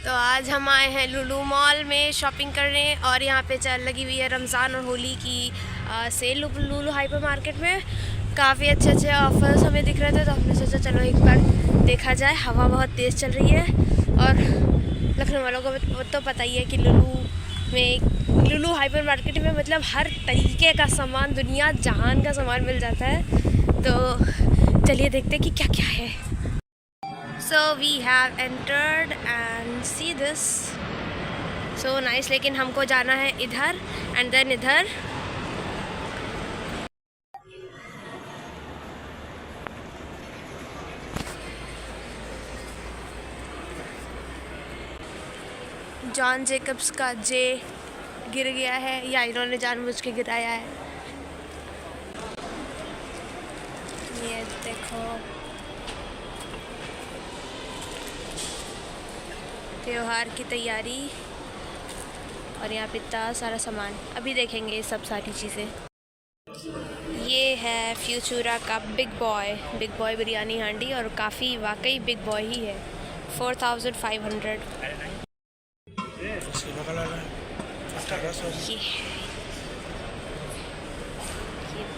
तो आज हम आए हैं लुलु मॉल में शॉपिंग करने और यहाँ पे चल लगी हुई है रमज़ान और होली की सेल लुलु हाइपर मार्केट में। काफ़ी अच्छे अच्छे ऑफर्स हमें दिख रहे थे तो हमने सोचा चलो एक बार देखा जाए। हवा बहुत तेज़ चल रही है और लखनऊ वालों को तो पता ही है कि लुलु हाइपर मार्केट में मतलब हर तरीके का सामान, दुनिया जहान का सामान मिल जाता है। तो चलिए देखते हैं कि क्या क्या है। So we have entered and see this so nice, लेकिन हमको जाना है इधर and then इधर। जॉन जेकब्स का जे गिर गया है या इन्होंने जानबूझ के गिराया है। ये देखो त्योहार की तैयारी और यहाँ पे इतना सारा सामान, अभी देखेंगे सब सारी चीज़ें। ये है फ्यूचुरा का बिग बॉय बिरयानी हांडी और काफ़ी वाकई बिग बॉय ही है। 4500। ये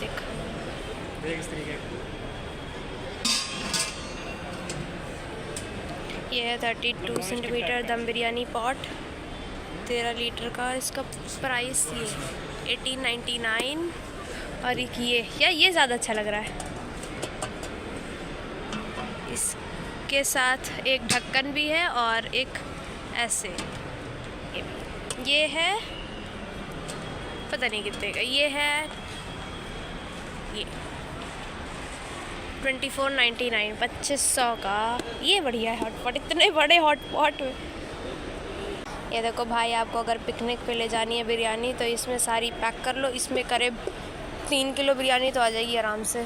देखो ये है 32 सेंटीमीटर दम बिरयानी पॉट 13 लीटर का। इसका प्राइस ये 1899 और एक ये ज़्यादा अच्छा लग रहा है। इसके साथ एक ढक्कन भी है और एक ऐसे ये है, पता नहीं कितने का ये है। ये 2499 2500 का। ये बढ़िया है हॉटपॉट, इतने बड़े हॉटपॉट। ये देखो भाई, आपको अगर पिकनिक पे ले जानी है बिरयानी तो इसमें सारी पैक कर लो। इसमें करीब 3 किलो बिरयानी तो आ जाएगी आराम से।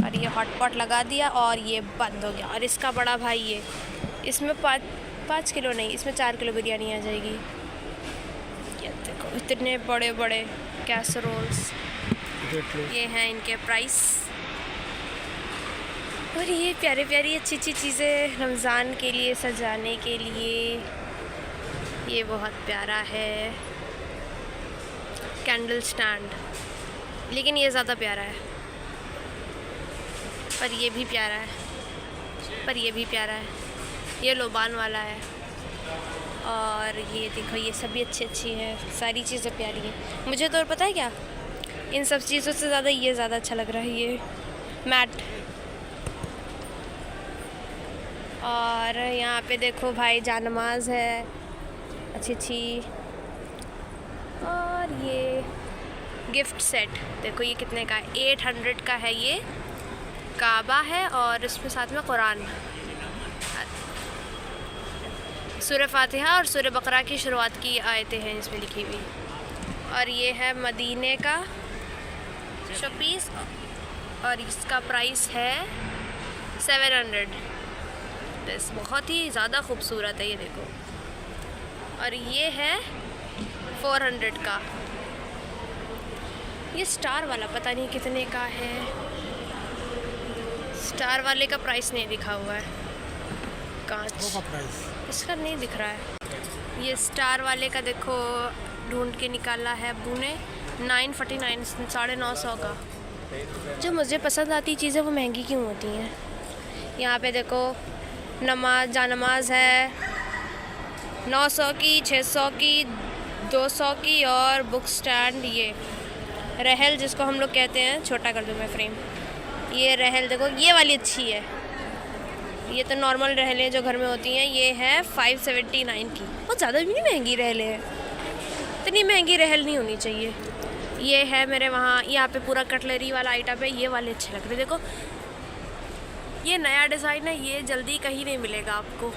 और ये हॉटपॉट लगा दिया और ये बंद हो गया। और इसका बड़ा भाई ये, इसमें 5 किलो नहीं, इसमें 4 किलो बिरयानी आ जाएगी। ये देखो इतने बड़े बड़े कैसरोल्स। ये हैं इनके प्राइस। और ये प्यारे प्यारी अच्छी अच्छी चीज़ें रमज़ान के लिए सजाने के लिए। ये बहुत प्यारा है कैंडल स्टैंड, लेकिन ये ज़्यादा प्यारा है। पर ये भी प्यारा है, ये लोबान वाला है। और ये देखो ये सभी अच्छी हैं, सारी चीज़ें प्यारी हैं। मुझे तो पता है क्या, इन सब चीज़ों से ज़्यादा ये ज़्यादा अच्छा लग रहा है, ये मैट। और यहाँ पे देखो भाई जानमाज है अच्छी। और ये गिफ्ट सेट देखो, ये कितने का है, 800 का है। ये काबा है और इसमें साथ में कुरान, सूरह फातिहा और सूरह बकरा की शुरुआत की आयतें हैं इसमें लिखी हुई। और ये है मदीने का शोपीस और इसका प्राइस है 700। बस बहुत ही ज़्यादा खूबसूरत है ये देखो। और ये है 400 का। ये स्टार वाला पता नहीं कितने का है। स्टार वाले का प्राइस नहीं लिखा हुआ है, कांच इसका नहीं दिख रहा है। ये स्टार वाले का देखो ढूंढ के निकाला है अब्बू ने, 949 950 का। जो मुझे पसंद आती चीज़ें वो महंगी क्यों होती हैं। यहाँ पे देखो जानमाज है 900 की, 600 की, 200 की। और बुक स्टैंड, ये रहल जिसको हम लोग कहते हैं, छोटा कर दूँ मैं फ्रेम। ये रहल देखो, ये वाली अच्छी है। ये तो नॉर्मल रहलें जो घर में होती हैं, ये है 579 की। बहुत ज़्यादा भी नहीं महंगी रहलें हैं, इतनी महंगी रहल नहीं होनी चाहिए। ये है मेरे वहाँ, यहाँ पे पूरा कटलरी वाला आइटम है। ये वाले अच्छे लग रहे देखो, ये नया डिज़ाइन है, ये जल्दी कहीं नहीं मिलेगा आपको।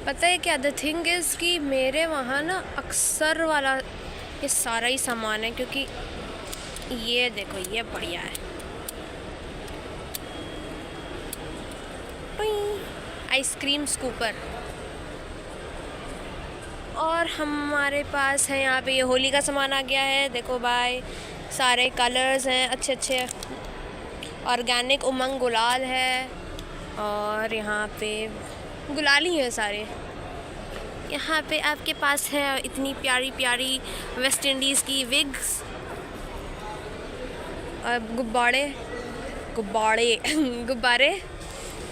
पता है क्या, द थिंग इज़ कि मेरे वहाँ ना अक्सर वाला ये सारा ही सामान है, क्योंकि ये देखो ये बढ़िया है। आइसक्रीम स्कूपर और हमारे पास है यहाँ पे ये होली का सामान आ गया है। देखो भाई सारे कलर्स हैं अच्छे अच्छे। ऑर्गेनिक उमंग गुलाल है और यहाँ पे गुलाल ही है सारे। यहाँ पे आपके पास है इतनी प्यारी प्यारी वेस्ट इंडीज़ की विग्स और गुब्बारे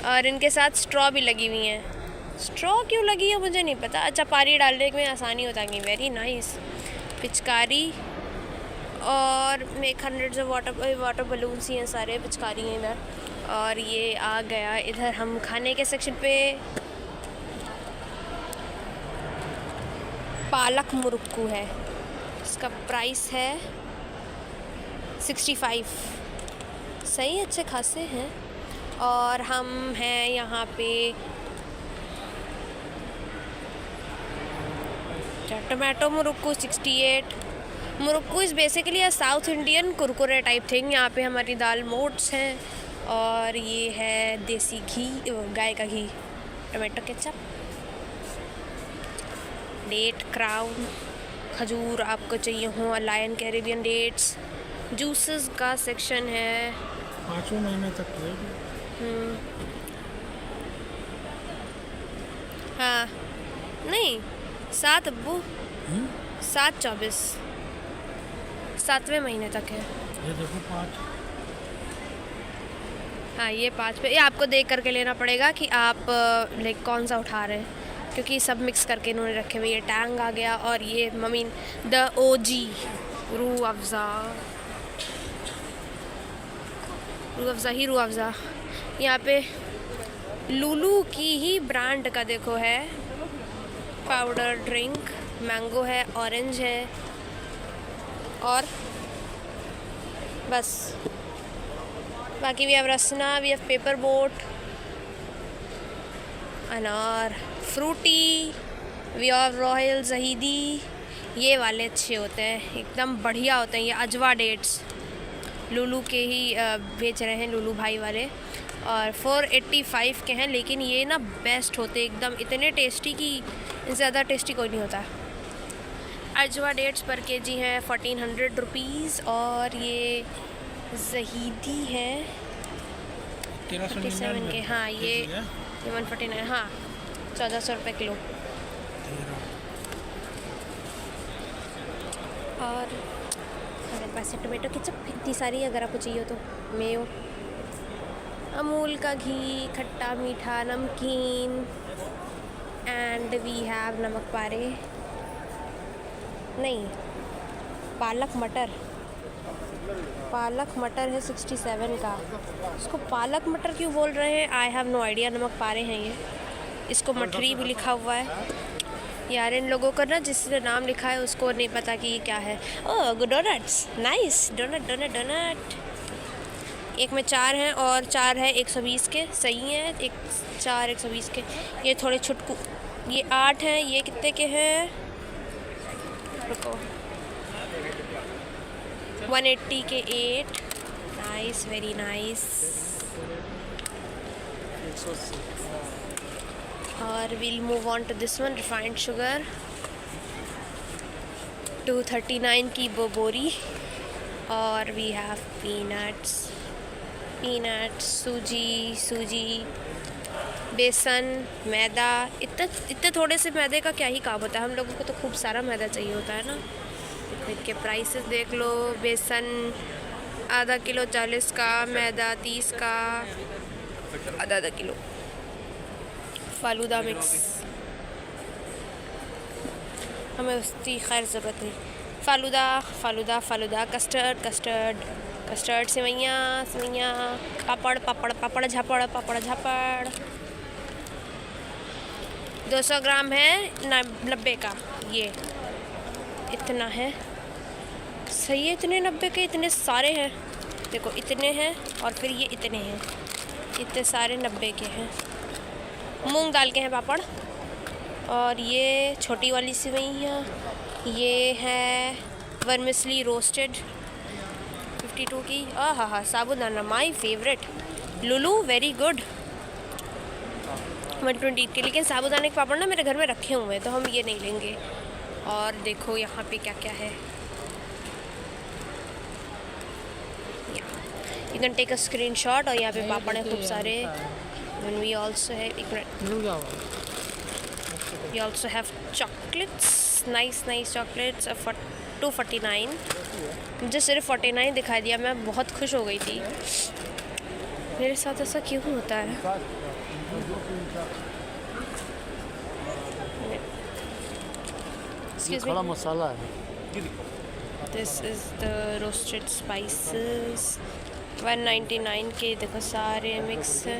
और इनके साथ स्ट्रॉ भी लगी हुई हैं। स्ट्रॉ क्यों लगी है मुझे नहीं पता। अच्छा, पानी डालने में आसानी होता है। Very nice. पिचकारी और make hundreds of water balloons ही हैं सारे। पिचकारी हैं इधर। और ये आ गया इधर हम खाने के सेक्शन पे। पालक मुरुक्कू है, इसका प्राइस है 65। सही अच्छे खासे हैं। और हम हैं यहाँ पे tomato murukku 68। Murukku is basically a south Indian Kurkure type thing. यहाँ पे हमारी दाल मोट्स हैं और ये है देसी घी, गाय का घी, टोमेटो केचप, डेट क्राउन, खजूर आपको चाहिए हो, लायन कैरेबियन डेट्स। जूसेस का सेक्शन है। 5 महीने तक हाँ नहीं 7 अब्बू 7/24 7वें महीने तक है। ये देखो 5। हाँ ये 5 पे। ये आपको देख करके लेना पड़ेगा कि आप लाइक कौन सा उठा रहे हैं, क्योंकि सब मिक्स करके इन्होंने रखे हुए। ये टैंग आ गया और ये mummy the OG Rooh Afza. यहाँ पे लुलू की ही ब्रांड का देखो है पाउडर ड्रिंक। मैंगो है, ऑरेंज है और बस। बाकी we have Rasna, we have Paper Boat, अनार, फ्रूटी, वी हैव रॉयल ज़हीदी। ये वाले अच्छे होते हैं, एकदम बढ़िया होते हैं। ये अजवा डेट्स लुलू के ही बेच रहे हैं, लुलू भाई वाले। और 485 के हैं, लेकिन ये ना बेस्ट होते एकदम, इतने टेस्टी कि ज़्यादा टेस्टी कोई नहीं होता। अजवा डेट्स पर केजी हैं 1400 रुपीज़। और ये ज़हीदी है 37 के। हाँ ये 149। हाँ 1400 रुपये किलो। और हमारे पास है टोमेटो केचप इतनी सारी, अगर आपको चाहिए तो। मेयो, अमूल का घी, खट्टा मीठा नमकीन, एंड वी हैव नमक पारे, नहीं पालक मटर है 67 का। इसको पालक मटर क्यों बोल रहे हैं, आई हैव नो आइडिया। नमक पारे हैं ये। इसको मठरी भी लिखा हुआ है। यार इन लोगों को ना जिसने नाम लिखा है उसको नहीं पता कि ये क्या है। ओह डोनट्स, नाइस। डोनट एक में 4 हैं और 4 है 120 के। सही है। 4 120 के। ये थोड़े छुटकू, ये 8 हैं। ये कितने के हैं, रुको, 180 के 8। Nice, very nice. और we'll move on to this one, refined sugar 239 की बोरी। और we have peanuts, सूजी, बेसन, मैदा। इतने थोड़े से मैदे का क्या ही काम होता है, हम लोगों को तो खूब सारा मैदा चाहिए होता है ना। इनके प्राइसेस देख लो। बेसन आधा किलो 40 का, मैदा 30 का, आधा किलो। फालूदा मिक्स हमें उसकी खैर ज़रूरत नहीं। फालूदा, कस्टर्ड, सेवइयाँ, पापड़ झापड़। 200 ग्राम है 90 का। ये इतना है, सही है। इतने 90 के इतने सारे हैं। देखो इतने हैं और फिर ये इतने हैं, इतने सारे 90 के हैं। मूंग दाल के हैं पापड़। और ये छोटी वाली सेवइयाँ, ये है वर्मिसली रोस्टेड 52 की। हाँ साबूदाना, my favourite. Lulu very good. 120 के, लेकिन साबूदाने के पापड़ ना मेरे घर में रखे हुए हैं तो हम ये नहीं लेंगे। और देखो यहाँ पे क्या क्या है। You can take a screenshot. और यहाँ पे पापड़ हैं खूब सारे। एंड वी आल्सो है, एक मिनट, we also have chocolates, nice chocolates for 249। मुझे सिर्फ 49 दिखाई दिया, मैं बहुत खुश हो गई थी। मेरे साथ ऐसा क्यों होता है? Excuse me. खड़ा मसाला है। This is the roasted spices. 199 के देखो सारे मिक्स है।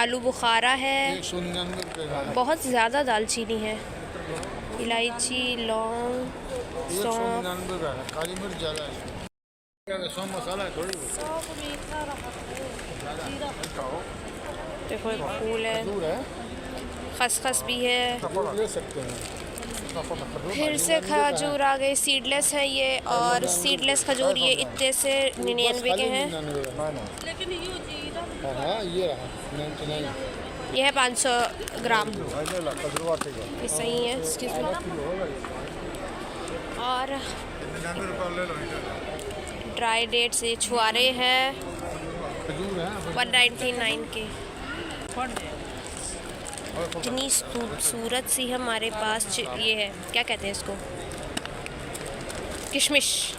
आलू बुखारा है, 199 बहुत ज़्यादा दालचीनी है, इलायची, लौंग, सौंफ। 199 का है, काली मिर्च ज़्यादा है। सौ मसाला है थोड़ी। देखो एक फूल है, खजूर है, खसखस भी है, ले सकते हैं। फिर से खजूर आ गए, सीडलेस है ये। और सीडलेस खजूर ये इतने से 99 के हैं। हाँ ये रहा 99। ये है 500 ग्राम, ये सही है। Excuse me. और ड्राई डेट्स, ये छुआरे हैं 199 के। इतनी खूबसूरत सी हमारे पास ये है, क्या कहते हैं इसको, किशमिश।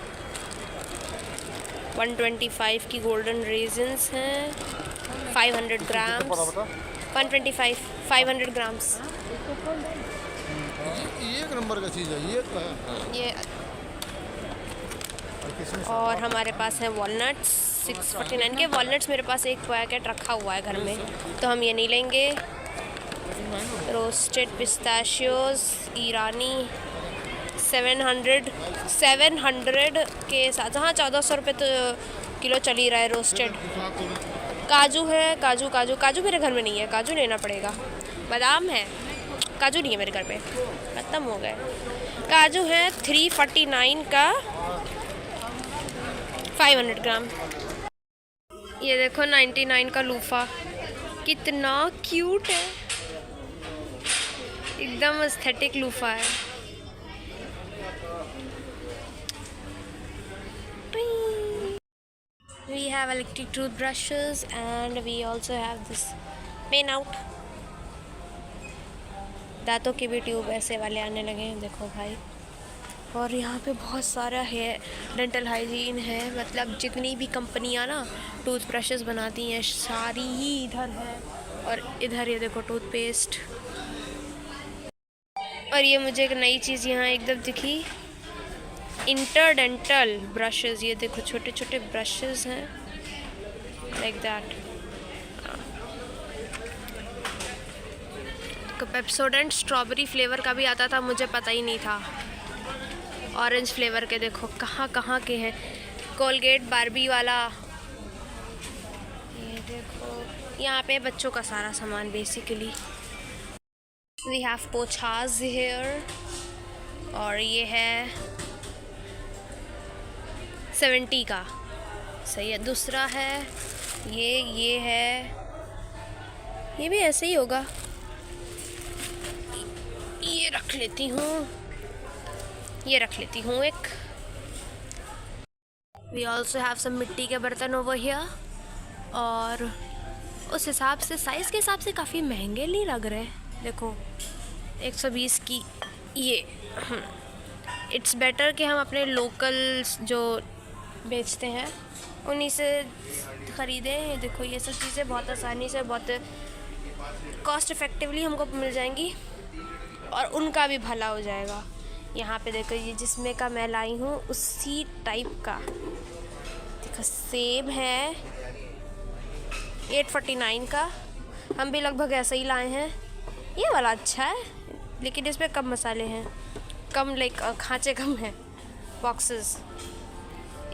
125 की गोल्डन रेजिन्स हैं, 500 ग्राम्स। 125, 500 ग्राम्स। ये एक नंबर का चीज़ है ये तो है। ये और हमारे पास हैं वॉलनट्स 649 के। वॉलनट्स मेरे पास एक पैकेट रखा हुआ है घर में, तो हम ये नहीं लेंगे। रोस्टेड पिस्ताशियोज ईरानी 700 के साथ। हाँ 1400 रुपये तो किलो चल ही रहा है रोस्टेड। काजू है, काजू मेरे घर में नहीं है, काजू लेना पड़ेगा। बादाम है, काजू नहीं है मेरे घर पे, खत्म हो गए। काजू है 349 का 500 ग्राम। ये देखो 99 का लूफा, कितना क्यूट है, एकदम एस्थेटिक लूफा है। We have electric toothbrushes and we also have this pen out. दांतों के भी ट्यूब ऐसे वाले आने लगे हैं, देखो भाई। और यहाँ पे बहुत सारा है, डेंटल हाइजीन है, मतलब जितनी भी कंपनियाँ ना टूथब्रशेस बनाती हैं सारी ही इधर है। और इधर ये देखो टूथपेस्ट। और ये मुझे एक नई चीज़ यहाँ एकदम दिखी, इंटरडेंटल ब्रशेस। ये देखो छोटे छोटे ब्रशेस हैं, like that. Pepsodent strawberry flavour का भी आता था, मुझे पता ही नहीं था। ऑरेंज फ्लेवर के देखो कहाँ कहाँ के हैं। कोलगेट बारबी वाला, ये देखो यहाँ पे बच्चों का सारा सामान बेसिकली। वी हैव पोछाज हेयर, और ये है 70 का, सही है। दूसरा है ये है, ये भी ऐसे ही होगा। ये रख लेती हूँ एक। वी ऑल्सो हैव सम मिट्टी के बर्तन ओवर हियर। और उस हिसाब से, साइज़ के हिसाब से काफ़ी महंगे नहीं लग रहे। देखो 120 की ये। इट्स बेटर कि हम अपने लोकल जो बेचते हैं उन्हीं से ख़रीदें। ये देखो ये सब चीज़ें बहुत आसानी से, बहुत कॉस्ट इफ़ेक्टिवली हमको मिल जाएंगी और उनका भी भला हो जाएगा। यहाँ पे देखो ये जिसमें का मैं लाई हूँ उसी टाइप का देखो सेब है 849 का। हम भी लगभग ऐसे ही लाए हैं। ये वाला अच्छा है लेकिन इसमें कम मसाले हैं, कम लाइक खाँचे कम हैं, बॉक्सेस।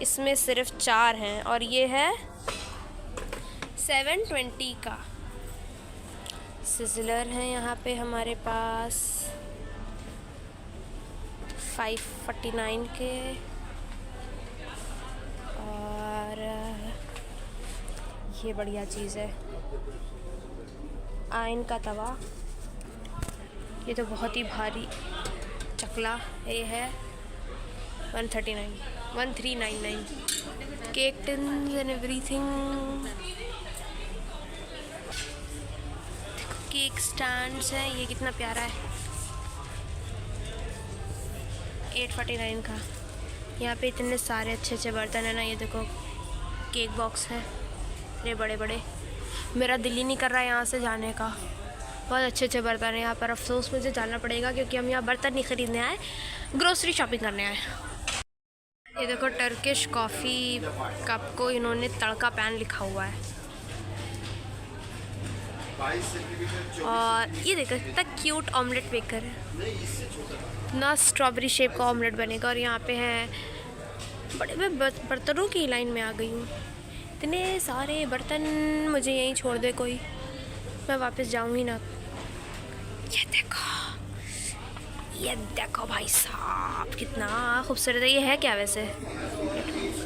इसमें सिर्फ 4 हैं और ये है 720 का। सिज़लर है यहाँ पे हमारे पास 549 के। और ये बढ़िया चीज़ है, आयन का तवा, ये तो बहुत ही भारी चकला। ये है 1399 cake tins and everything. Cake stands है, ये कितना प्यारा है, 849 का। यहाँ पे इतने सारे अच्छे अच्छे बर्तन है ना। ये देखो केक बॉक्स है, ये बड़े बड़े। मेरा दिल ही नहीं कर रहा है यहाँ से जाने का। बहुत अच्छे अच्छे बर्तन है यहाँ पर। अफसोस मुझे जाना पड़ेगा क्योंकि हम यहाँ बर्तन नहीं ख़रीदने आए, ग्रोसरी शॉपिंग करने आए। ये देखो टर्किश कॉफ़ी कप को इन्होंने तड़का पैन लिखा हुआ है। और ये देखो कितना क्यूट ऑमलेट मेकर है ना। स्ट्रॉबेरी शेप का ऑमलेट बनेगा। और यहाँ पे है बड़े मैं बर्तनों की लाइन में आ गई हूँ। इतने सारे बर्तन, मुझे यहीं छोड़ दे कोई, मैं वापस जाऊँगी ना। ये देखो भाई साहब कितना खूबसूरत है। ये है क्या वैसे,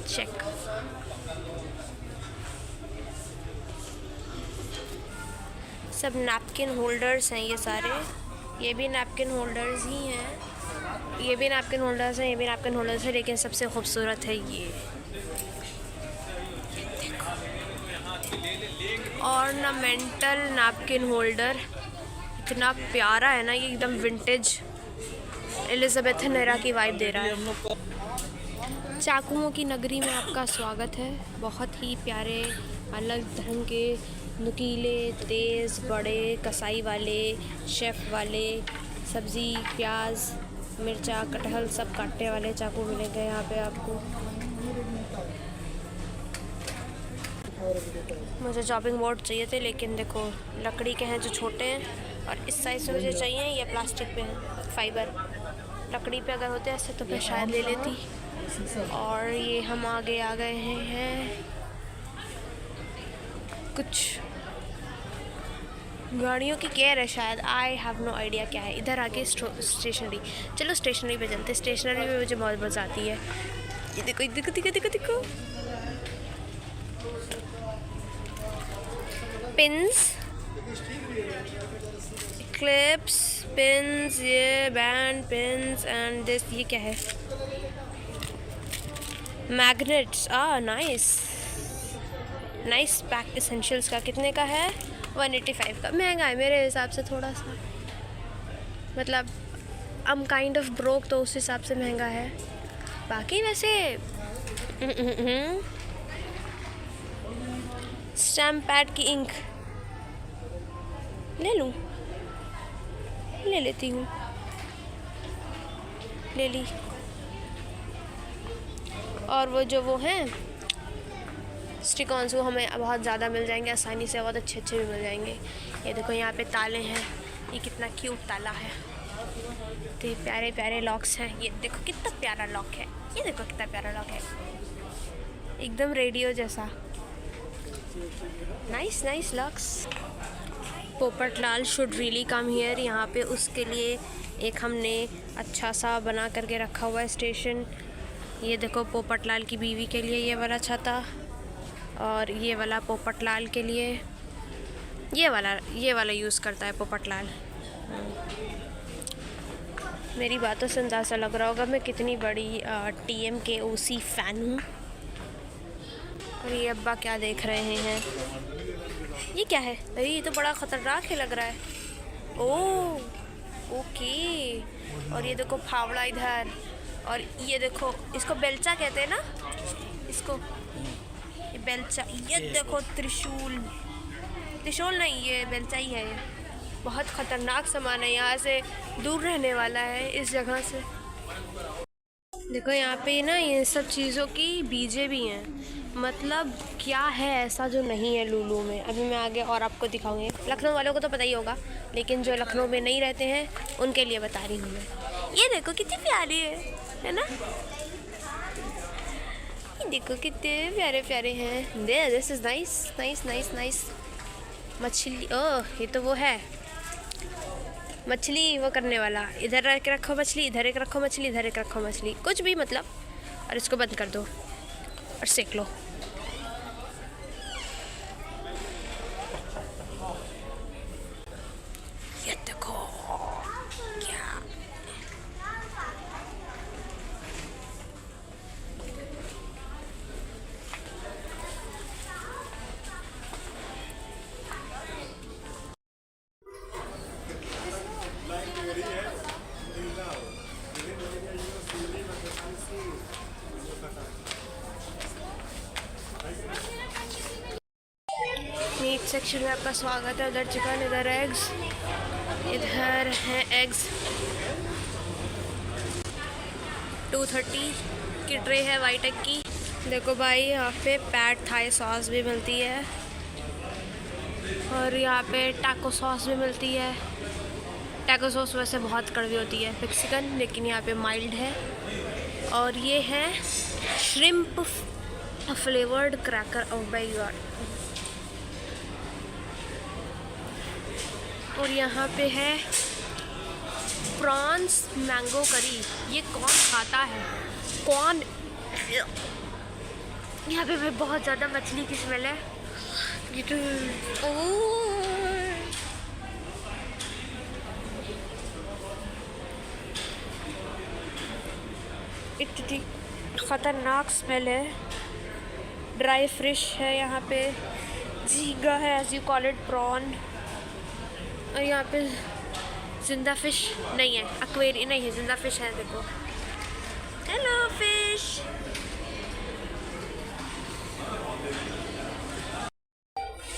चेक। सब नैपकिन होल्डर्स हैं ये सारे। ये भी नैपकिन होल्डर्स ही हैं, ये भी नैपकिन होल्डर्स हैं, ये भी नैपकिन होल्डर्स हैं। लेकिन सबसे खूबसूरत है ये ऑर्नामेंटल नैपकिन होल्डर। इतना प्यारा है ना ये, एकदम विंटेज एलिजाबेथन एरा की वाइब दे रहा है। चाकुओं की नगरी में आपका स्वागत है। बहुत ही प्यारे अलग ढंग के नुकीले, तेज़, बड़े, कसाई वाले, शेफ़ वाले, सब्ज़ी, प्याज, मिर्चा, कटहल सब काटने वाले चाकू मिलेंगे यहाँ पे आपको। मुझे चॉपिंग बोर्ड चाहिए थे, लेकिन देखो लकड़ी के हैं जो छोटे हैं, और इस साइज़ में मुझे चाहिए। ये प्लास्टिक पे हैं, फाइबर। लकड़ी पे अगर होते ऐसे तो मैं शायद ले लेती। और ये हम आगे आ गए हैं कुछ गाड़ियों की केयर है शायद, आई हैव नो आइडिया क्या है। इधर आके स्टेशनरी। चलो स्टेशनरी पे चलते। स्टेशनरी में मुझे बहुत मज़ा आती है। ये देखो देखो देखो देखो देखो पिन्स, क्लिप्स, पिन्स, ये बैंड पिन्स एंड दिस। ये क्या है, magnets. Nice nice pack essentials का। कितने का है, 185 का। महंगा है मेरे हिसाब से थोड़ा सा, मतलब I am kind of broke, तो उस हिसाब से महंगा है। बाकी वैसे स्टैम्प पैड की इंक ले लूँ, ले लेती हूँ, ले ली। और वो हैं स्टिकॉन्स, वो हमें बहुत ज़्यादा मिल जाएंगे आसानी से, बहुत अच्छे अच्छे भी मिल जाएंगे। ये देखो यहाँ पे ताले हैं, ये कितना क्यूट ताला है। तो प्यारे प्यारे लॉक्स हैं। ये देखो कितना प्यारा लॉक है, ये देखो कितना प्यारा लॉक है, एकदम रेडियो जैसा। Nice nice locks. Popatlal should really come here. यहाँ पे उसके लिए एक हमने अच्छा सा बना करके रखा हुआ है स्टेशन। ये देखो पोपटलाल की बीवी के लिए ये वाला छाता, और ये वाला पोपटलाल के लिए ये वाला यूज़ करता है पोपटलाल। मेरी बातों से अंदाज़ा लग रहा होगा मैं कितनी बड़ी TMKOC फ़ैन हूँ। और ये अब्बा क्या देख रहे हैं, ये क्या है? अरे ये तो बड़ा ख़तरनाक है लग रहा है। Oh okay. और ये देखो फावड़ा इधर, और ये देखो इसको बेलचा कहते हैं ना, इसको ये बेलचा। ये देखो त्रिशूल, त्रिशूल नहीं ये बेलचा ही है। ये बहुत ख़तरनाक सामान है, यहाँ से दूर रहने वाला है इस जगह से। देखो यहाँ पे ना ये सब चीज़ों की बीजें भी हैं, मतलब क्या है ऐसा जो नहीं है लुलु में। अभी मैं आगे और आपको दिखाऊंगी। लखनऊ वालों को तो पता ही होगा, लेकिन जो लखनऊ में नहीं रहते हैं उनके लिए बता रही हूँ मैं। ये देखो कितनी प्यारी है ना, ये देखो कितने प्यारे प्यारे हैं। This is nice nice nice nice. मछली, ओह ये तो वो है मछली वो करने वाला। इधर एक रखो मछली, इधर एक रखो मछली, इधर एक रखो मछली, कुछ भी मतलब। और इसको बंद कर दो और सेक लो। सेक्शन में आपका स्वागत है। उधर चिकन, इधर एग्स, इधर है एग्स। 230 की ट्रे है वाइट एग की। देखो भाई, यहाँ पे पैड थाई सॉस भी मिलती है और यहाँ पे टैको सॉस भी मिलती है। टैको सॉस वैसे बहुत कड़वी होती है मेक्सिकन, लेकिन यहाँ पे माइल्ड है। और ये है shrimp flavoured cracker. Oh my God. और यहाँ पे है प्रॉन्स मैंगो करी। ये कौन खाता है? कौन? यहाँ पे बहुत ज़्यादा मछली की स्मेल है। ये तो इतनी ख़तरनाक स्मेल है। ड्राई फिश है यहाँ पे, झींगा है, as you call it, prawn. और यहाँ पे जिंदा फिश नहीं है, एक्वेरियम नहीं है, जिंदा फिश है। देखो, हेलो फिश।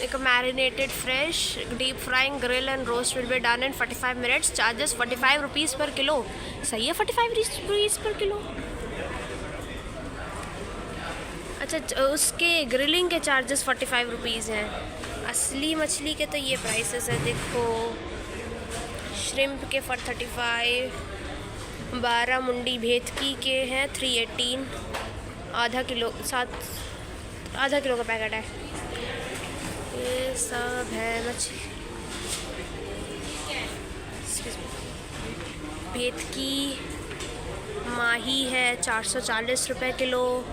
एक marinated fresh deep frying grill and roast will be done in 45 minutes. Charges 45 rupees पर किलो। सही है, 45 रुपीज़ पर किलो। अच्छा, उसके ग्रिलिंग के चार्जेस 45 रुपीज़ हैं। असली मछली के तो ये प्राइसेस है। देखो, श्रिम्प के फॉर 35, 12 मुंडी भेतकी के हैं 318, आधा किलो का पैकेट है। ये सब है मछली। भेतकी माही है 440 रुपए किलो।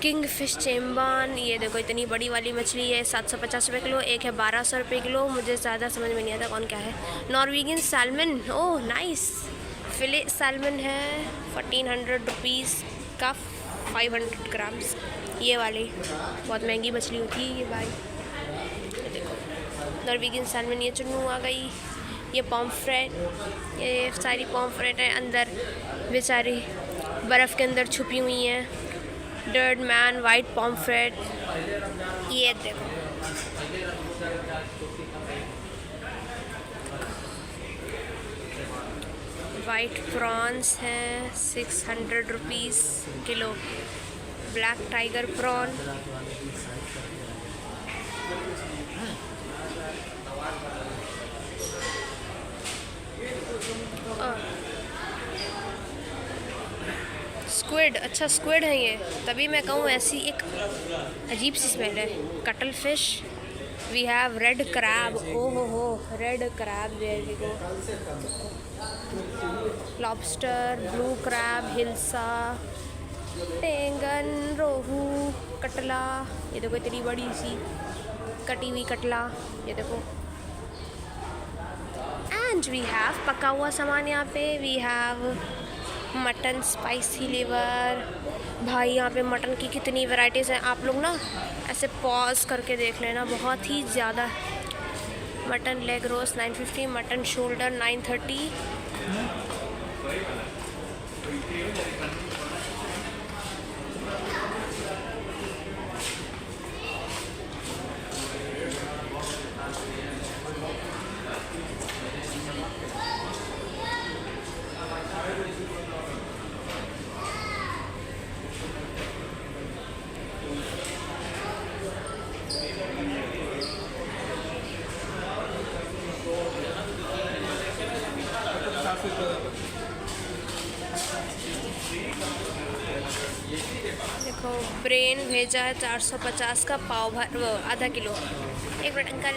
किंग फिश चेम्बान, ये देखो इतनी बड़ी वाली मछली है, 750 रुपये किलो। एक है 1200 रुपये किलो। मुझे ज़्यादा समझ में नहीं आता कौन क्या है। Norwegian salmon, oh nice. Fillet salmon है 1400 रुपीज़ का, 500 ग्राम्स। ये वाली बहुत महंगी मछली होती है ये भाई। ये देखो नॉर्वेगियन सैल्मन। ये चुन्नू आ गई। ये पॉम्फ्रेट, ये सारी पॉम्फ्रेट है अंदर बेचारी बर्फ़ के अंदर छुपी हुई हैं। डर्ड मैन वाइट पॉम्फ्रेट। ये देखो, वाइट प्रॉन्स हैं 600 रुपीज़ किलो। Black tiger prawn. स्क्विड, अच्छा स्क्विड है ये, तभी मैं कहूँ ऐसी एक अजीब सी स्मेल है। Cuttlefish. We have red crab. ओ हो red crab, there we go. Lobster, blue crab, hilsa, टेंगन, रोहू, कटला। ये देखो इतनी बड़ी सी कटी हुई कटला। ये देखो। एंड वी हैव पका हुआ सामान यहाँ पे। We have mutton spicy liver. भाई यहाँ पे मटन की कितनी वैराइटीज़ हैं। आप लोग ना ऐसे पॉज करके देख लेना, बहुत ही ज़्यादा। Mutton leg roast 950, mutton shoulder 930। देखो ब्रेन भेजा है 450 का, पाव भर वो आधा किलो। एक मिनट अंकल,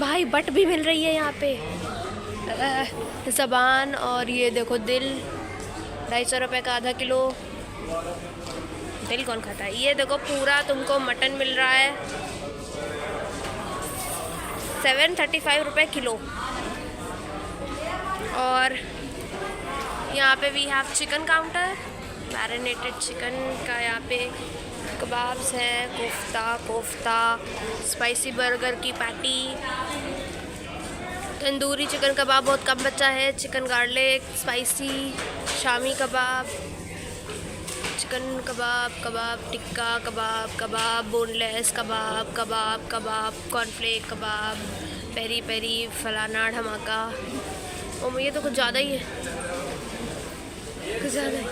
भाई बट भी मिल रही है यहाँ पे। ज़बान और ये देखो दिल, 250 रुपये का आधा किलो। दिल कौन खाता है? ये देखो पूरा तुमको मटन मिल रहा है 735 रुपये किलो। और यहाँ पे we have chicken counter, marinated chicken का। यहाँ पे कबाब्स हैं, कोफ्ता, स्पाइसी बर्गर की पैटी, तंदूरी चिकन कबाब बहुत कम बचा है, chicken garlic, spicy, shami kebab, chicken kebab, kebab tikka kebab, kebab boneless kebab, kebab kebab, cornflake kebab, peri peri, फलाना ढमाका। ओ ये तो कुछ ज़्यादा ही है, कुछ ज़्यादा ही।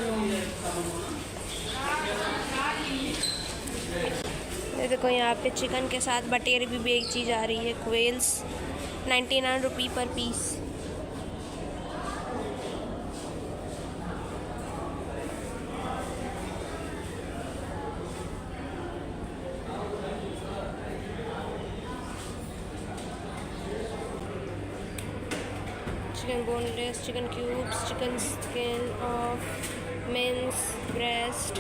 ये देखो यहाँ पे चिकन के साथ बटेर भी एक चीज़ आ रही है, क्वेल्स 99 रुपये per piece. Chicken boneless, chicken cubes, chicken skin off, mince, breast,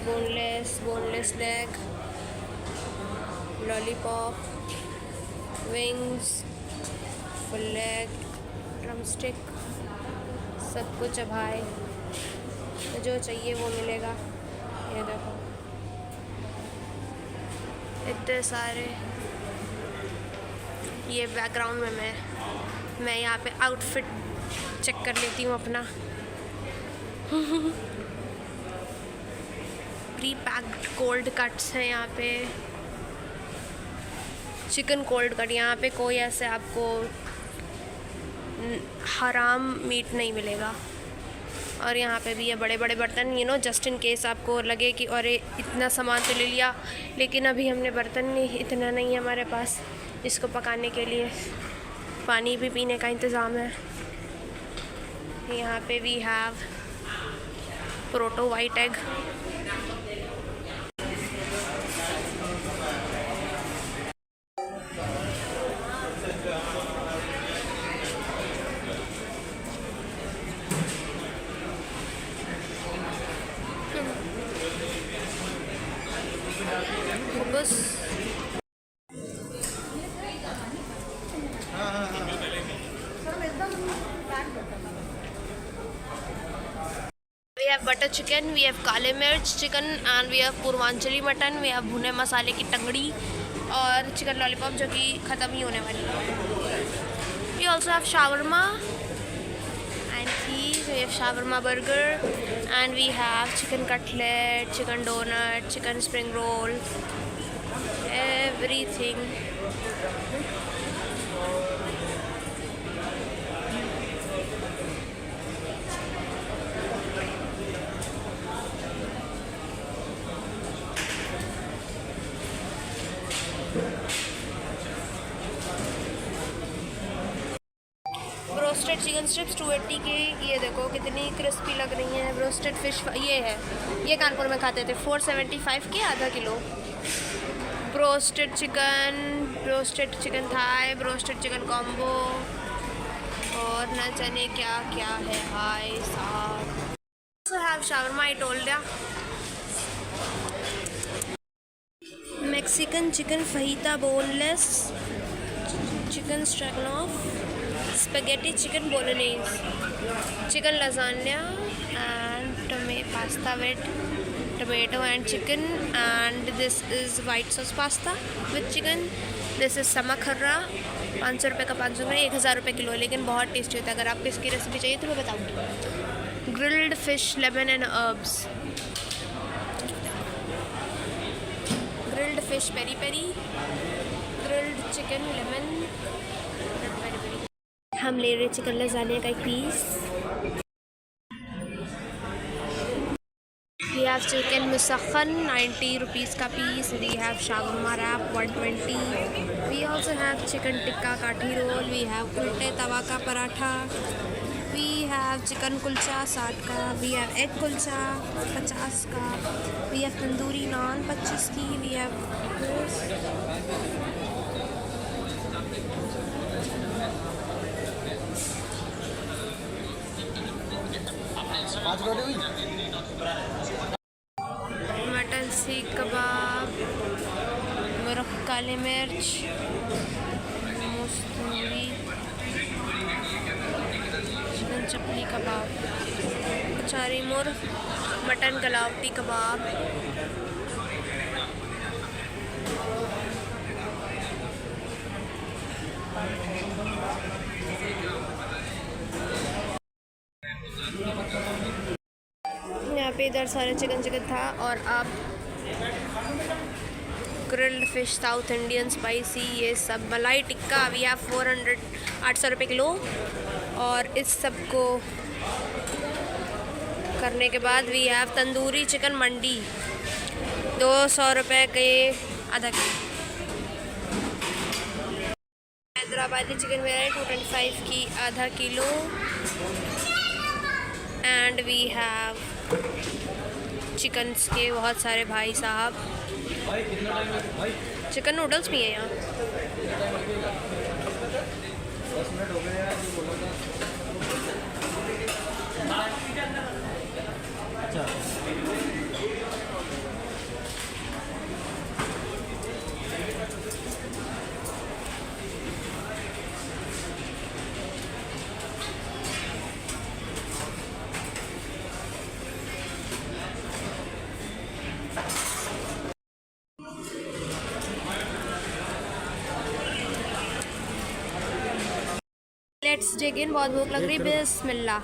boneless leg, lollipop, wings, full leg, drumstick, सब कुछ अब है, जो चाहिए वो मिलेगा। ये देखो इतने सारे। ये बैकग्राउंड में मैं यहाँ पे आउटफिट चेक कर लेती हूँ अपना। प्री पैक्ड कोल्ड कट्स हैं यहाँ पे, चिकन कोल्ड कट। यहाँ पे कोई ऐसे आपको हराम मीट नहीं मिलेगा। और यहाँ पे भी है बड़े बड़े बर्तन, जस्ट इन केस आपको लगे कि अरे इतना सामान तो ले लिया, लेकिन अभी हमने बर्तन नहीं, इतना नहीं है हमारे पास इसको पकाने के लिए। पानी भी पीने का इंतज़ाम है। यहाँ पे we have proto white egg, बस we have butter chicken, we have काले मिर्च चिकन एंड वी हैव पूर्वांचली मटन, वी हैव भुने मसाले की टंगड़ी और चिकन लॉलीपॉप जो कि ख़त्म ही होने वाली है। We also have shawarma and cheese, we have shawarma burger and we have chicken cutlet, chicken donut, chicken spring roll, everything. Broasted chicken strips 280 के। ये देखो कितनी क्रिस्पी लग रही हैं। ब्रोस्टेड फिश ये है, ये कानपुर में खाते थे, 475 के आधा किलो। Broasted chicken thigh, broasted chicken combo और न जाने क्या क्या है भाई साहब। So have shawarma, I told ya. Mexican chicken fajita boneless, chicken stroganoff, spaghetti chicken bolognese, chicken lasagna and pasta with tomato and chicken, and this is white sauce pasta with chicken. This is samakharra, 500 रुपये का 500 में 1000 रुपये kilo, लेकिन बहुत tasty होता है। अगर आपको इसकी रेसिपी चाहिए तो मैं बताऊँगी। Grilled fish lemon and herbs, grilled fish peri peri, grilled chicken lemon peri peri. हम ले रहे चिकन लजानिया का एक piece. We have chicken musakhan 90 rupees का piece. We have shawarma wrap 120। We also have chicken tikka काठी role. We have उल्टे तवा का paratha. We have chicken kulcha 60 का। We have एग कुलचा 50 का। We have तंदूरी नान 25 की। We have मटन सीख कबाब, मुर्ग काले मिर्च, मुस्तूरी, चिकन चपली कबाब, कचारी मुर्ग, मटन गलावटी कबाब, यहाँ पे इधर सारे चिकन था। और आप grilled fish, south Indian spicy, ये सब मलाई टिक्का वी हैव 800 रुपये किलो। और इस सब को करने के बाद वी हैव तंदूरी चिकन मंडी 200 रुपये के आधा किलो। हैदराबादी चिकन बिरयानी 225 की आधा किलो। एंड वी हैव चिकन्स के बहुत सारे भाई साहब। चिकन नूडल्स भी हैं यहाँ। लेट्स डिग इन। बहुत भूख लग रही, बिस्मिल्लाह।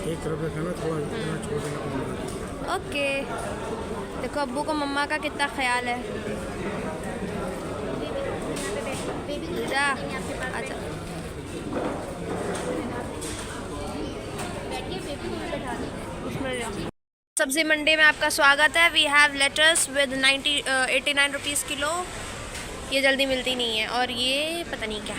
एक तरफ से खाना थोड़ा छोड़ देना। ओके, देखो अब्बू को मम्मा का कितना ख्याल है। जा, अच्छा सब्जी मंडी में आपका स्वागत है। We have lettuce with 89 rupees किलो। ये जल्दी मिलती नहीं है। और ये पता नहीं क्या,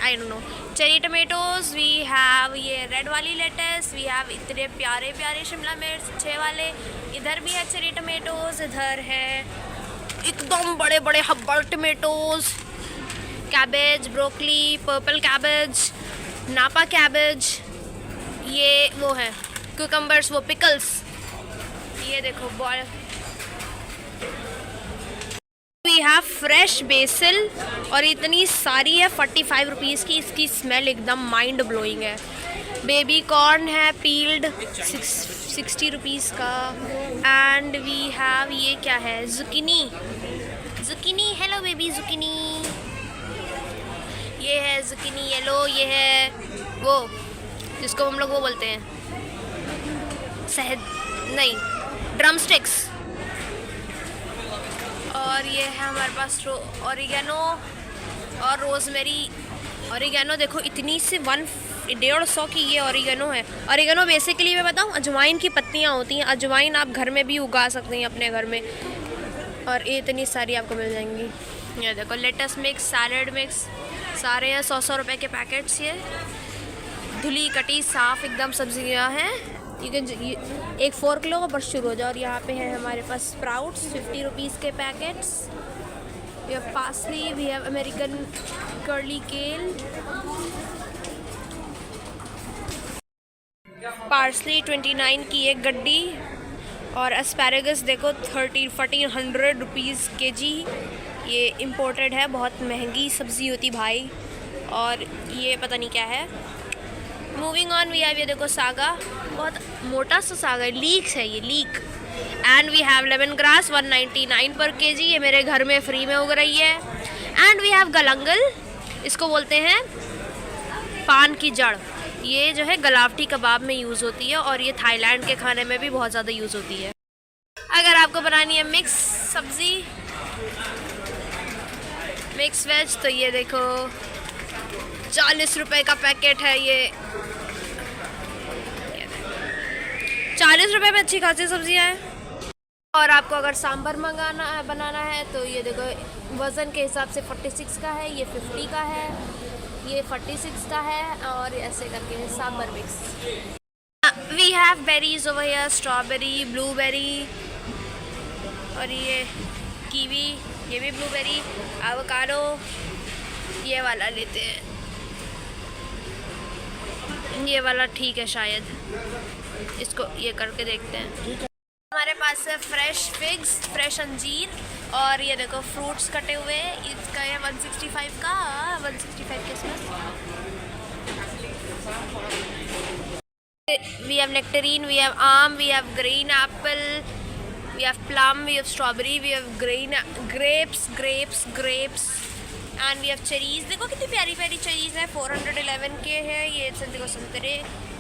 I don't know. Cherry tomatoes we have, ये रेड वाली लेटस वी हैव। इतने प्यारे प्यारे शिमला मिर्च 6 वाले। इधर भी है चेरी टमेटोज़। इधर है एकदम बड़े बड़े हब्बल tomatoes. Cabbage, broccoli, purple cabbage, napa cabbage. ये वो है क्यूकम्बर्स, वो पिकल्स। ये देखो ball. We have fresh basil और इतनी सारी है 45 रुपीज़ की। इसकी स्मेल एकदम माइंड ब्लोइंग है। बेबी कॉर्न है पील्ड 60 रुपीज़ का। एंड वी हैव, ये क्या है, zucchini. Zucchini, hello baby zucchini. ये है जुकीनी येलो। ये है वो जिसको हम लोग वो बोलते हैं शहद, नहीं, ड्रम स्टिक्स। और ये है हमारे पास ऑरिगेनो और रोज़मेरी। ऑरिगेनो देखो इतनी से 150 की ये ऑरिगेनो है। ऑरिगेनो बेसिकली मैं बताऊँ, अजवाइन की पत्तियाँ होती हैं। अजवाइन आप घर में भी उगा सकते हैं अपने घर में। और ये इतनी सारी आपको मिल जाएंगी। ये देखो लेटस मिक्स, सैलड मिक्स, सारे हैं 100 रुपये के पैकेट्स। ये धुली कटी साफ़ एकदम सब्जियाँ हैं। एक 4 किलो का बस शुरू हो जाए। और यहाँ पे है हमारे पास स्प्राउट्स 50 रुपीज़ के packets. We have parsley, we have American curly kale, parsley 29 की एक गड्डी। और एस्पैरागस देखो 1400 रुपीज़ केजी। ये इम्पोर्टेड है, बहुत महंगी सब्ज़ी होती भाई। और ये पता नहीं क्या है। मूविंग ऑन, वी हैव ये देखो सागा, बहुत मोटा सा सागा है, लीक्स है ये, leek. And we have lemon grass 199 पर केजी। ये मेरे घर में फ्री में उग रही है। एंड वी हैव गलंगल, इसको बोलते हैं पान की जड़। ये जो है गलावटी कबाब में यूज़ होती है। और ये थाईलैंड के खाने में भी बहुत ज़्यादा यूज़ होती है। अगर आपको बनानी है मिक्स सब्ज़ी, मिक्स वेज, तो ये देखो 40 रुपये का पैकेट है। ये 40 रुपये में अच्छी खासी सब्जियाँ हैं। और आपको अगर सांभर बनाना है तो ये देखो वज़न के हिसाब से 46 का है, ये 50 का है, ये 46 का है। और ऐसे करके sambar mix. We have berries over here, strawberry, blueberry, और ये कीवी, ये भी ब्लूबेरी, एवोकाडो। ये वाला लेते हैं, ये वाला ठीक है शायद, इसको ये करके देखते हैं। हमारे पास है फ्रेश फिग्स, फ्रेश अंजीर। और ये देखो फ्रूट्स कटे हुए, इसका है 165 का, 165 के इसमें। We have nectarine, we have आम, we have green apple, we have plum, we have strawberry, we have green grapes and we have cherries. देखो कितनी प्यारी प्यारी चेरीज़ है, 411 के हैं ये। देखो संतरे,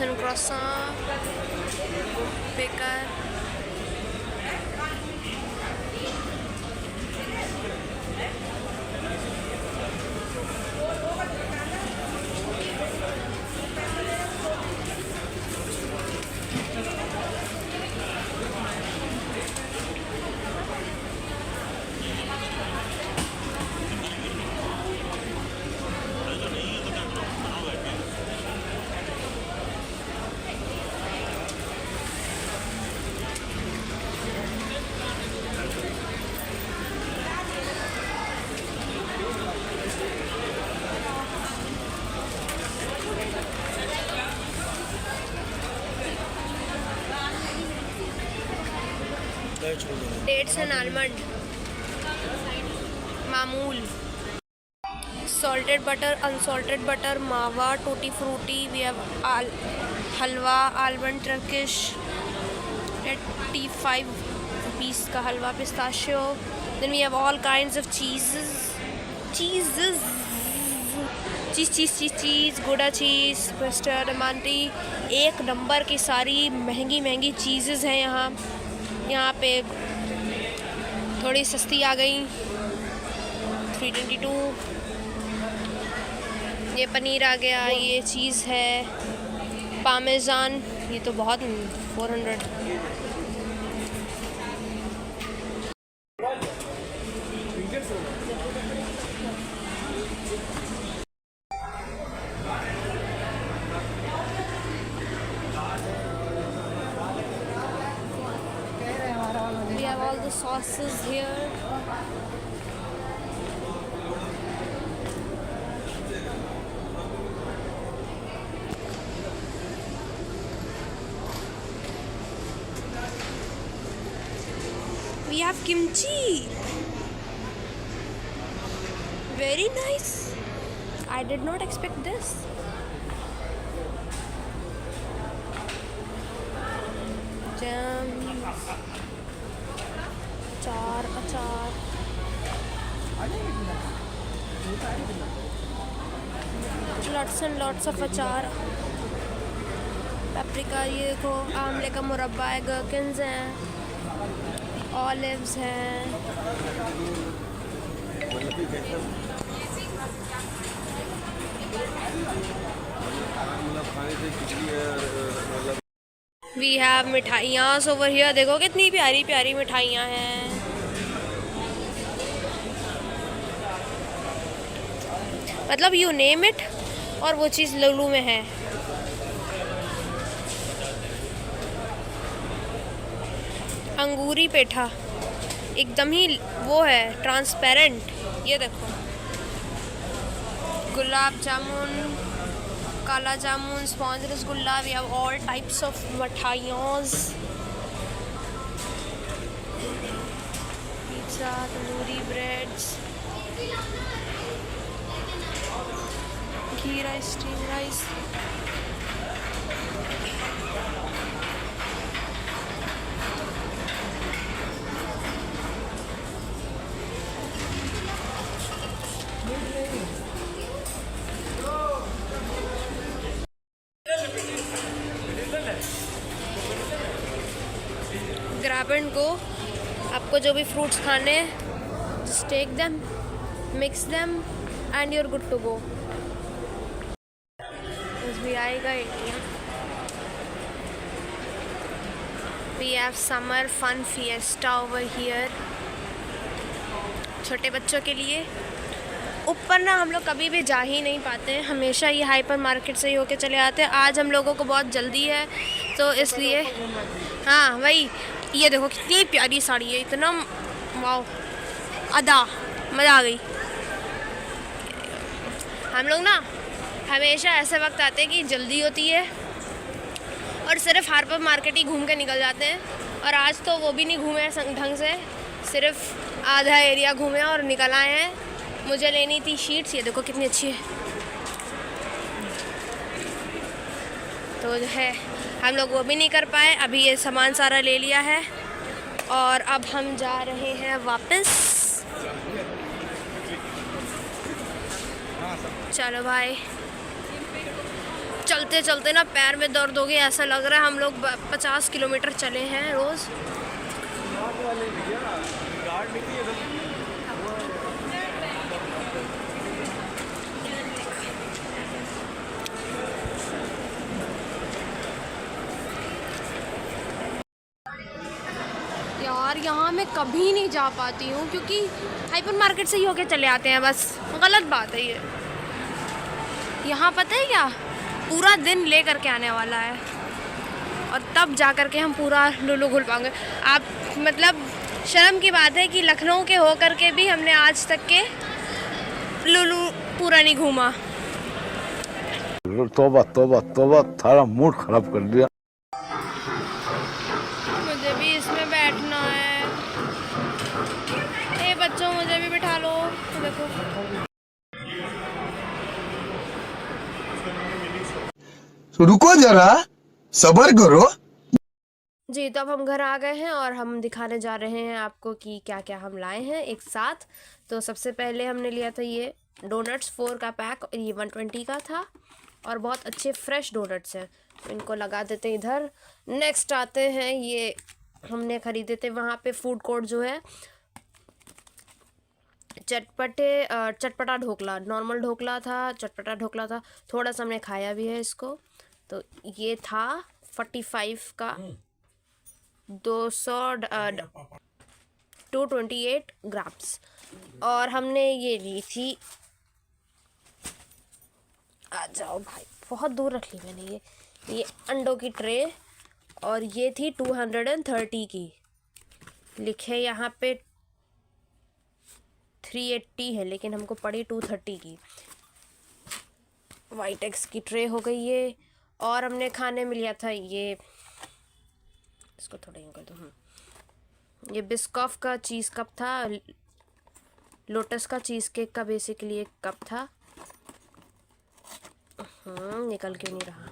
and croissant, baker. Dates and almond, मामूल, salted butter, unsalted butter, मावा, tutti frutti. We have halwa, almond Turkish, 85 rupees का हलवा, pistachio. Then we have all kinds of cheeses, cheese, Gouda cheese, Mr. Diamante. एक number की सारी महंगी चीज़ेस हैं यहाँ पे थोड़ी सस्ती आ गई 322। ये पनीर आ गया, ये चीज़ है पामेजान, ये तो बहुत 400। We have all the sauces here. We have kimchi. Very nice. I did not expect this. Jam. अचार lots and lots of अचार, पेपरिका, ये देखो आमले का मुरब्बा है, गर्किन्स हैं, ऑलिव्स हैं। We have मिठाइयाँ over here, देखो कितनी प्यारी प्यारी मिठाइयाँ हैं। मतलब यू नेम इट और वो चीज़ लुलू में है। अंगूरी पेठा एकदम ही वो है ट्रांसपेरेंट, ये देखो। Gulab jamun, kala jamun, sponge rasgulla. We have all types of मिठाइयाँ, pizza, tandoori breads, ghee rice, steam rice. Grab and go, आपको जो भी फ्रूट्स खाने just take them, mix them and you're good to go। SBI का ATM। We have summer fun fiesta over here, छोटे बच्चों के लिए। ऊपर ना हम लोग कभी भी जा ही नहीं पाते हैं, हमेशा ये हाइपर मार्केट से ही होके चले आते हैं। आज हम लोगों को बहुत जल्दी है तो इसलिए, हाँ वही, ये देखो कितनी प्यारी साड़ी है, इतना वाओ, अदा मज़ा आ गई। हम लोग ना हमेशा ऐसे वक्त आते हैं कि जल्दी होती है और सिर्फ हाइपर मार्केट ही घूम के निकल जाते हैं, और आज तो वो भी नहीं घूमे ढंग से, सिर्फ आधा एरिया घूमे और निकल आए हैं। मुझे लेनी थी शीट्स, ये देखो कितनी अच्छी है। तो जो है हम लोग वो भी नहीं कर पाए। अभी ये सामान सारा ले लिया है और अब हम जा रहे हैं वापस। चलो भाई, चलते चलते ना पैर में दर्द हो गया, ऐसा लग रहा है हम लोग 50 किलोमीटर चले हैं रोज़। यार यहाँ मैं कभी नहीं जा पाती हूँ क्योंकि हाइपर मार्केट से ही होके चले आते हैं, बस गलत बात है ये। यहाँ पता है क्या, पूरा दिन ले करके आने वाला है और तब जा कर के हम पूरा लुलु घूम पाएंगे। आप मतलब शर्म की बात है कि लखनऊ के हो कर के भी हमने आज तक के लुलु पूरा नहीं घूमा। तौबा तौबा तौबा, थारा मूड खराब कर दिया। मुझे भी इसमें बैठना है। ए बच्चों, मुझे भी बिठा लो। देखो रुको जरा, सब्र करो। जी, तो अब हम घर आ गए हैं और हम दिखाने जा रहे हैं आपको कि क्या क्या हम लाए हैं एक साथ। तो सबसे पहले हमने लिया था ये डोनट्स 4 का पैक, और ये 120 का था और बहुत अच्छे फ्रेश डोनट्स हैं, तो इनको लगा देते हैं इधर। नेक्स्ट आते हैं, ये हमने ख़रीदे थे वहाँ पे फूड कोर्ट जो है, चटपटा ढोकला। नॉर्मल ढोकला था, चटपटा ढोकला था, थोड़ा सा हमने खाया भी है इसको। तो ये था 45 का 228 ग्राम्स। और हमने ये ली थी, आ जाओ भाई, बहुत दूर रख ली मैंने ये अंडों की ट्रे, और ये थी 230 की। लिखे यहाँ पे 380 है लेकिन हमको पड़ी 230 की। वाइट एग्स की ट्रे हो गई ये। और हमने खाने में लिया था ये, इसको थोड़ा यूँ कर दो, ये बिस्कॉफ का चीज़ कप था, लोटस का चीज़ केक का बेसिकली एक कप था। निकल क्यों नहीं रहा।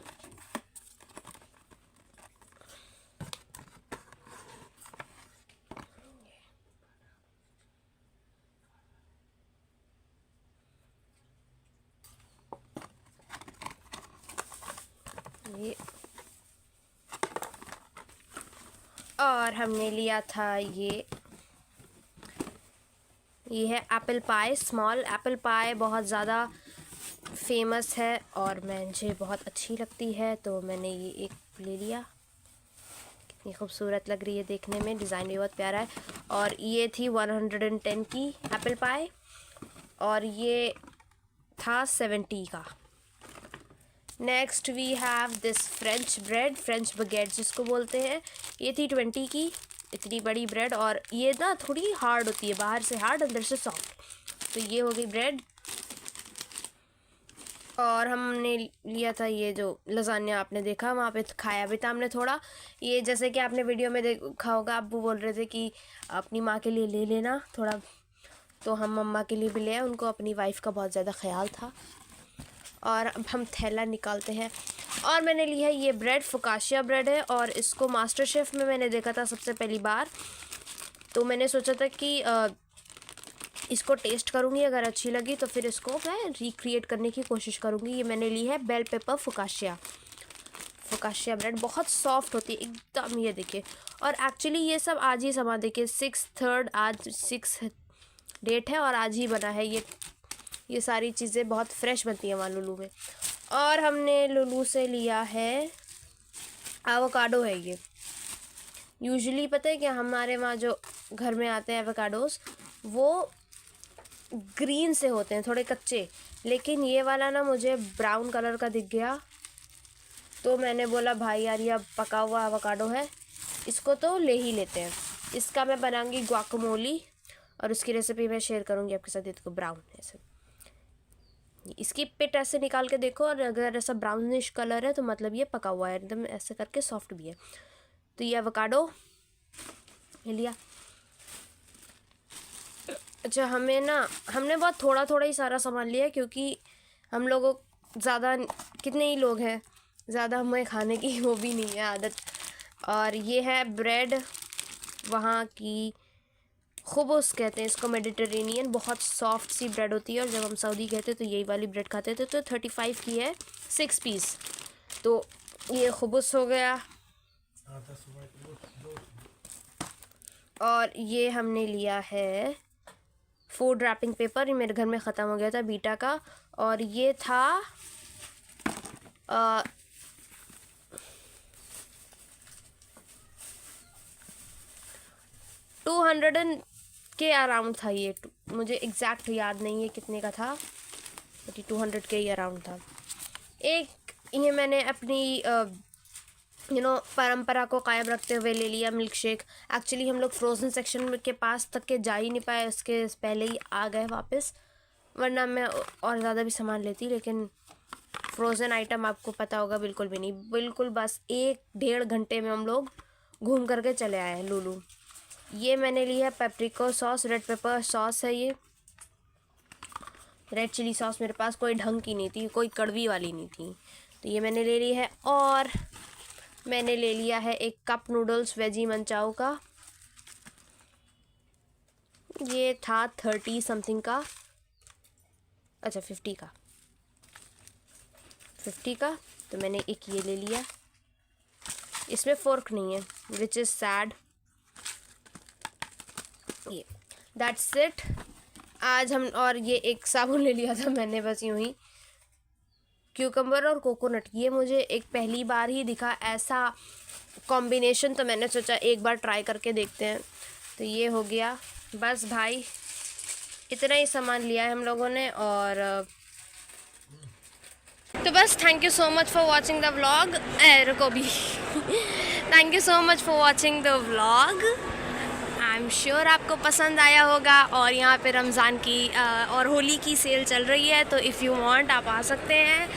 ये और हमने लिया था ये है apple pie. Small apple pie बहुत ज़्यादा फेमस है और मुझे बहुत अच्छी लगती है, तो मैंने ये एक ले लिया। कितनी खूबसूरत लग रही है देखने में, डिज़ाइन भी बहुत प्यारा है। और ये थी 110 की एप्पल पाई, और ये था 70 का। Next we have this French bread, French baguette जिसको बोलते हैं। ये थी 20 की, इतनी बड़ी ब्रेड, और ये ना थोड़ी हार्ड होती है, बाहर से हार्ड अंदर से सॉफ्ट। तो ये हो गई ब्रेड। और हमने लिया था ये जो लजानिया आपने देखा वहाँ पे, खाया भी था हमने थोड़ा। ये जैसे कि आपने वीडियो में देखा होगा, अब्बू बोल रहे थे कि अपनी माँ के लिए ले लेना थोड़ा, तो हम मम्मा के लिए भी ले आए। उनको अपनी वाइफ का बहुत ज़्यादा ख्याल था। और अब हम थैला निकालते हैं। और मैंने ली है ये ब्रेड, फुकाशिया ब्रेड है, और इसको मास्टर शेफ़ में मैंने देखा था सबसे पहली बार, तो मैंने सोचा था कि इसको टेस्ट करूँगी, अगर अच्छी लगी तो फिर इसको मैं रिक्रिएट करने की कोशिश करूँगी। ये मैंने ली है बेल पेपर फुकाशिया ब्रेड, बहुत सॉफ्ट होती है एकदम, ये देखिए। और एक्चुअली ये सब आज ही सामान, देखिए 6/3 आज 6 डेट है और आज ही बना है ये सारी चीज़ें बहुत फ्रेश बनती हैं वहाँ लुलु में। और हमने लुलु से लिया है एवोकाडो है ये। यूजुअली पता है कि हमारे वहाँ जो घर में आते हैं एवोकाडोस, वो ग्रीन से होते हैं, थोड़े कच्चे, लेकिन ये वाला ना मुझे ब्राउन कलर का दिख गया, तो मैंने बोला भाई यार ये अब पका हुआ एवोकाडो है, इसको तो ले ही लेते हैं। इसका मैं बनाऊंगी गुआकामोली, और उसकी रेसिपी मैं शेयर करूँगी आपके साथ। इसको ब्राउन ऐसे, इसकी पिट ऐसे निकाल के देखो, और अगर ऐसा ब्राउनिश कलर है तो मतलब ये पका हुआ है, एकदम ऐसे करके सॉफ्ट भी है। तो ये एवोकाडो लिया। अच्छा, हमने बहुत थोड़ा ही सारा सामान लिया, क्योंकि हम लोगों ज़्यादा, कितने ही लोग हैं, ज़्यादा हमें खाने की वो भी नहीं है आदत। और ये है ब्रेड, वहाँ की खुबूस कहते हैं इसको, मेडिटेरेनियन, बहुत सॉफ्ट सी ब्रेड होती है। और जब हम सऊदी गए थे तो यही वाली ब्रेड खाते थे। तो 35 की है, 6 पीस। तो ये खुबूस हो गया। और ये हमने लिया है फूड रैपिंग पेपर, ये मेरे घर में ख़त्म हो गया था बीटा का। और ये था 200 के अराउंड था ये। मुझे एग्जैक्ट याद नहीं है कितने का था, बट 200 के ही अराउंड था। एक ये मैंने अपनी परंपरा को कायम रखते हुए ले लिया मिल्क शेक। एक्चुअली हम लोग फ्रोज़न सेक्शन के पास तक के जा ही नहीं पाए, उसके पहले ही आ गए वापस, वरना मैं और ज़्यादा भी सामान लेती। लेकिन फ्रोज़न आइटम आपको पता होगा बिल्कुल भी नहीं, बिल्कुल बस 1-1.5 घंटे में हम लोग घूम करके चले आए हैं लूलू। ये मैंने लिया है पेपरिको सॉस, रेड पेपर सॉस है ये, रेड चिली सॉस मेरे पास कोई ढंग की नहीं थी, कोई कड़वी वाली नहीं थी, तो ये मैंने ले ली है। और मैंने ले लिया है एक कप नूडल्स वेजी मंचाओ का, ये था 30 समथिंग का, अच्छा 50 का, तो मैंने एक ये ले लिया। इसमें फ़ोर्क नहीं है, विच इज़ सैड। ये दैट्स इट आज हम। और ये एक साबुन ले लिया था मैंने बस यूँ ही, क्यूकम्बर और कोकोनट। ये मुझे एक पहली बार ही दिखा ऐसा कॉम्बिनेशन, तो मैंने सोचा एक बार ट्राई करके देखते हैं। तो ये हो गया बस भाई, इतना ही सामान लिया है हम लोगों ने। और तो बस thank you so much for watching the vlog. रुको भी thank you so much for watching the vlog. I am sure आपको पसंद आया होगा। और यहाँ पे रमज़ान की और होली की सेल चल रही है, तो इफ़ यू वांट आप आ सकते हैं।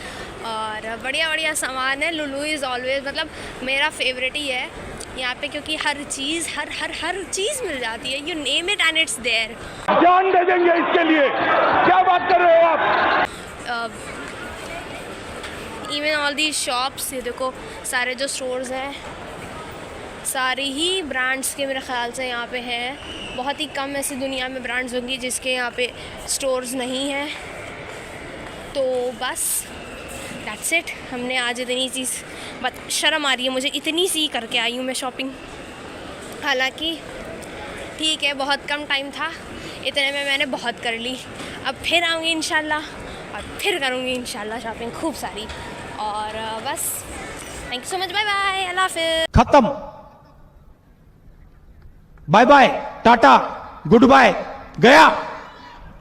और बढ़िया बढ़िया सामान है। लुलू इज़ ऑलवेज मतलब मेरा फेवरेट ही है यहाँ पे, क्योंकि हर चीज़ हर चीज़ मिल जाती है। You name it and it's there. जान दे देंगे इसके लिए, क्या बात कर रहे हो आप। इवन ऑल दी शॉप्स, ये देखो सारे जो स्टोर्स हैं सारे ही ब्रांड्स के मेरे ख़्याल से यहाँ पे हैं। बहुत ही कम ऐसी दुनिया में ब्रांड्स होंगी जिसके यहाँ पे स्टोर्स नहीं हैं। तो बस दैट्स इट। हमने आज इतनी चीज़, बट शर्म आ रही है मुझे, इतनी सी करके आई हूँ मैं शॉपिंग। हालांकि ठीक है, बहुत कम टाइम था, इतने में मैंने बहुत कर ली। अब फिर आऊँगी इंशाल्लाह और फिर करूँगी इंशाल्लाह शॉपिंग खूब सारी। और बस thank you so much, bye bye, अल्लाह हाफ़िज़। खत्म, bye bye, tata, goodbye, गया।